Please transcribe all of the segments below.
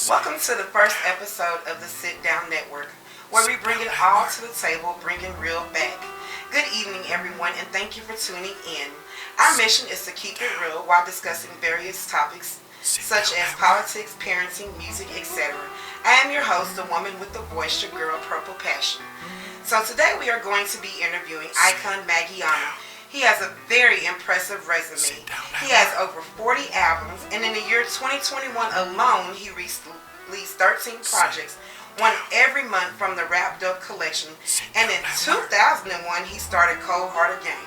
Welcome to the first episode of the Sit Down Network, where we bring it all to the table, bringing real back. Good evening, everyone, and thank you for tuning in. Our mission is to keep it real while discussing various topics such as politics, parenting, music, etc. I am your host, the woman with the voice, your girl, Purple Passion. So today we are going to be interviewing icon Magano. He has a very impressive resume. He has over 40 albums, and in the year 2021 alone, he released 13 projects, one every month from the Rap Dope collection, and in 2001, he started Cold Hearted Gang.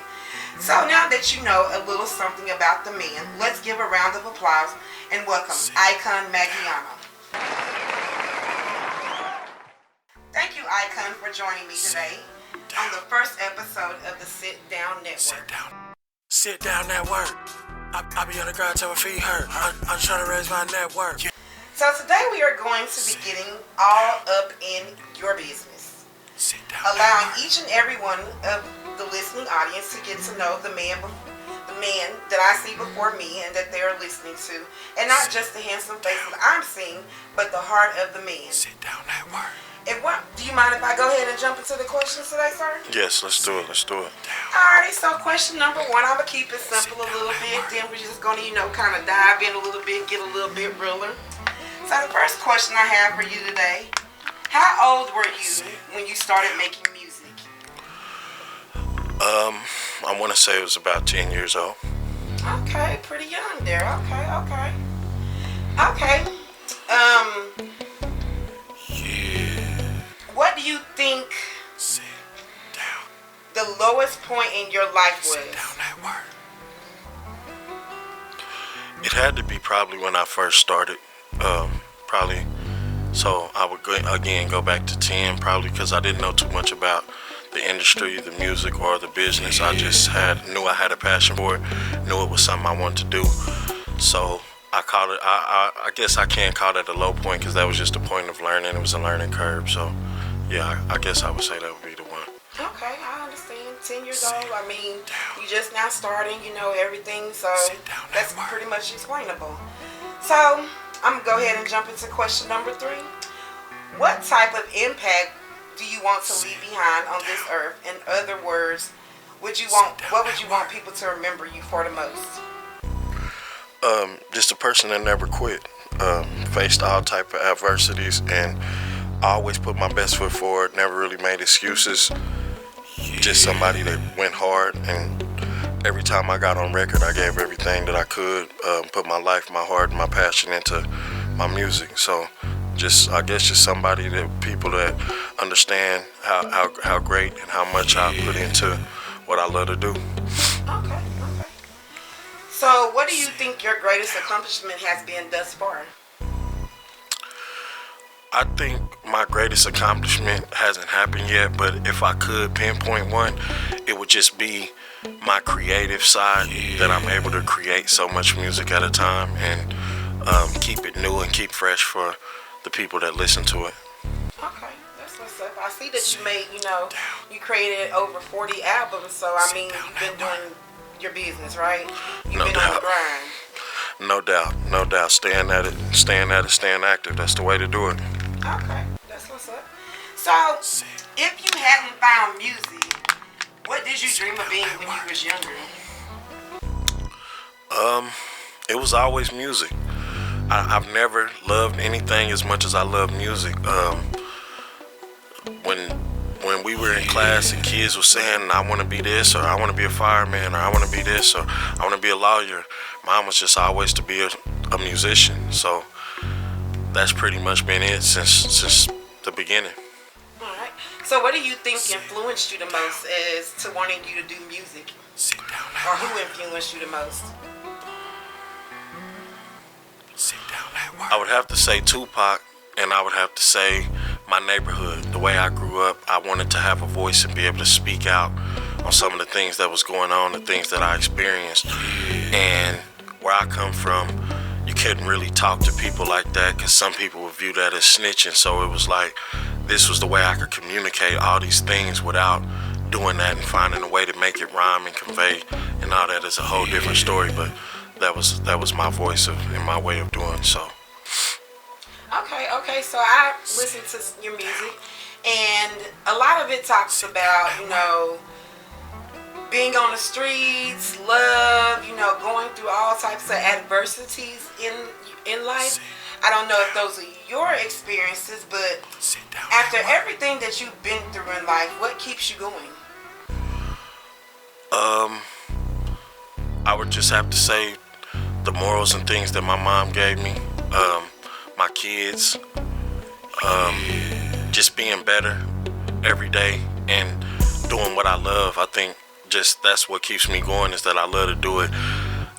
So now that you know a little something about the man, let's give a round of applause and welcome Icon Magano. Thank you, Icon, for joining me today on the first episode of the Sit Down Network. Sit down network. I be on the ground till my feet hurt. I'm trying to raise my network. So today we are going to be getting all up in your business, allowing each and every one of the listening audience to get to know the man that I see before me and that they are listening to, and not just the handsome face that I'm seeing, but the heart of the man. Sit down network. Do you mind if I go ahead and jump into the questions today, sir? Yes, let's do it. Alrighty, so question number one, I'm going to keep it simple a little bit, then we're just going to, kind of dive in a little bit, get a little bit realer. So the first question I have for you today, how old were you when you started making music? I want to say it was about 10 years old. Okay, pretty young there. Okay. What do you think the lowest point in your life was? It had to be probably when I first started. So I would go back to 10, probably because I didn't know too much about the industry, the music, or the business. I just knew I had a passion for it, knew it was something I wanted to do. So I call it, I guess I can't call it a low point because that was just a point of learning. It was a learning curve. So yeah, I guess I would say that would be the one. Okay, I understand. 10 years old, I mean, you just now starting, everything, so that's pretty much explainable. So I'm going to go ahead and jump into question number 3. What type of impact do you want to leave behind on this earth? In other words, what would you want people to remember you for the most? Just a person that never quit, faced all type of adversities, and I always put my best foot forward, never really made excuses. Just somebody that went hard, and every time I got on record, I gave everything that I could, put my life, my heart, my passion into my music. So I guess just somebody that people that understand how great and how much I put into what I love to do. Okay. So what do you think your greatest accomplishment has been thus far? I think my greatest accomplishment hasn't happened yet, but if I could pinpoint one, it would just be my creative side, that I'm able to create so much music at a time and keep it new and keep fresh for the people that listen to it. Okay, that's what's up. I see that you made, you created over 40 albums, so I mean, you've been doing your business, right? You've been on the grind. No doubt. Staying at it, staying active. That's the way to do it. Okay, that's what's up. So, if you hadn't found music, what did you dream of being when you was younger? It was always music. I've never loved anything as much as I love music. When we were in class and kids were saying, I want to be this, or I want to be a fireman, or I want to be this, or I want to be a lawyer, mine was just always to be a musician. So that's pretty much been it since the beginning. All right. So what do you think influenced you the most as to wanting you to do music? Or who influenced you the most? I would have to say Tupac, and I would have to say my neighborhood. The way I grew up, I wanted to have a voice and be able to speak out on some of the things that was going on, the things that I experienced. And where I come from, you couldn't really talk to people like that because some people would view that as snitching. So it was like, this was the way I could communicate all these things without doing that and finding a way to make it rhyme and convey, and all that is a whole different story. But that was my voice and my way of doing so. Okay. So I listen to your music, and a lot of it talks about, being on the streets, love, going through all types of adversities in life. I don't know if those are your experiences, but after everything that you've been through in life, what keeps you going? I would just have to say the morals and things that my mom gave me, my kids, just being better every day and doing what I love. I think just that's what keeps me going, is that I love to do it.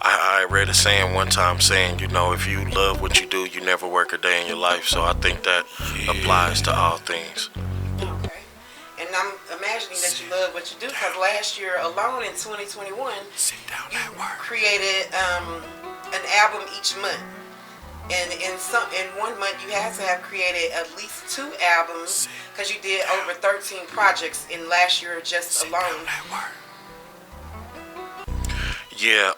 I read a saying one time saying, if you love what you do, you never work a day in your life. So I think that applies to all things. Okay. And I'm imagining that you love what you do, because last year alone in 2021, you created an album each month. And in 1 month, you had to have created at least 2 albums, because you did over 13 projects in last year just alone. Yeah,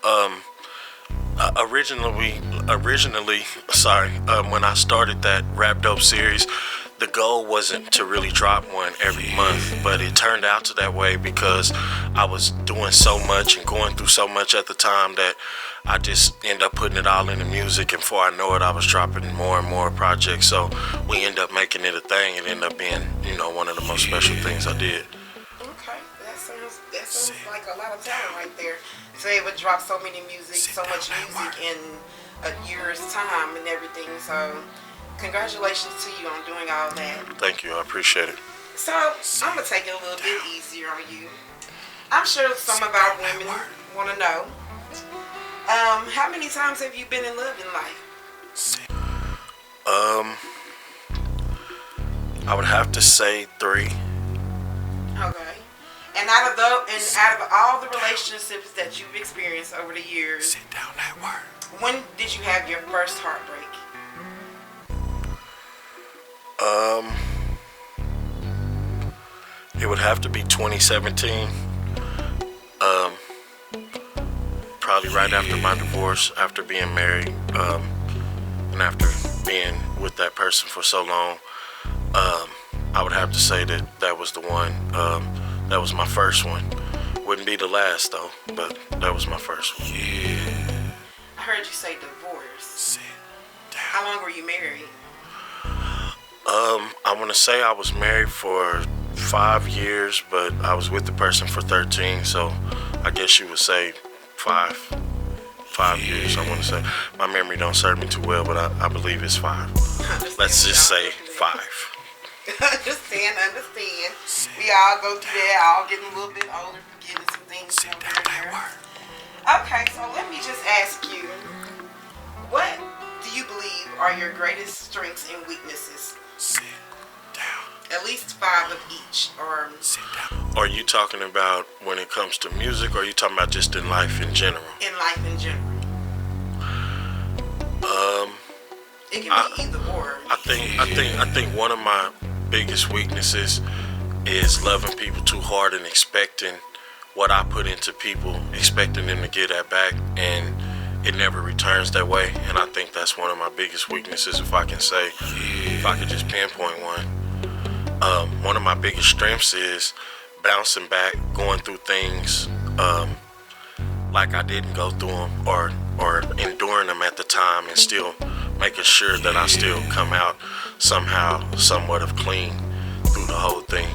originally, when I started that Rap Dope series, the goal wasn't to really drop one every month, but it turned out to that way because I was doing so much and going through so much at the time that I just end up putting it all in the music, and before I know it, I was dropping more and more projects. So we end up making it a thing. It ended up being, one of the most special things I did. Okay, that sounds like a lot of talent right there. To be able to drop so much music in a year's time and everything. So congratulations to you on doing all that. Thank you, I appreciate it. So I'm gonna take it a little bit easier on you. I'm sure some of our women want to know, how many times have you been in love in life? I would have to say 3. Okay. And out of all the relationships that you've experienced over the years, when did you have your first heartbreak? It would have to be 2017. Probably right after my divorce, after being married, and after being with that person for so long. I would have to say that was the one. That was my first one. Wouldn't be the last though, but that was my first one. Yeah. I heard you say divorce. How long were you married? I want to say I was married for 5 years, but I was with the person for 13, so I guess you would say 5 years. I want to say. My memory don't serve me too well, but I believe it's 5. Let's just say 5. Understand. We all go through that, all getting a little bit older, forgetting some things here and there. Okay, so let me just ask you, what do you believe are your greatest strengths and weaknesses? Sit down. At least 5 of each, or... Sit down. Are you talking about when it comes to music, or are you talking about just in life in general? In life in general. It can be either or. I think one of my biggest weaknesses is loving people too hard and expecting what I put into people, expecting them to get that back, and it never returns that way. And I think that's one of my biggest weaknesses, if I can say, if I could just pinpoint one. One of my biggest strengths is bouncing back, going through things like I didn't go through them, or enduring them at the time, and still making sure that I still come out somehow, somewhat of clean through the whole thing.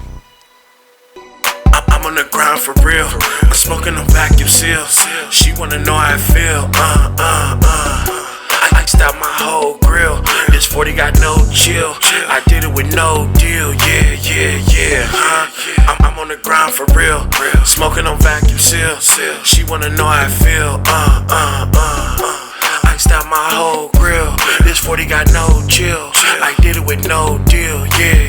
I'm on the grind for real. I'm smoking a vacuum seal. She wanna know how I feel. I iced out my whole grill. This 40 got no chill. I did it with no deal. Yeah. I'm on the grind for real. Smoking on vacuum seal. She wanna know how I feel. Iced out my whole grill. This 40 got no chill. I did it with no deal. Yeah.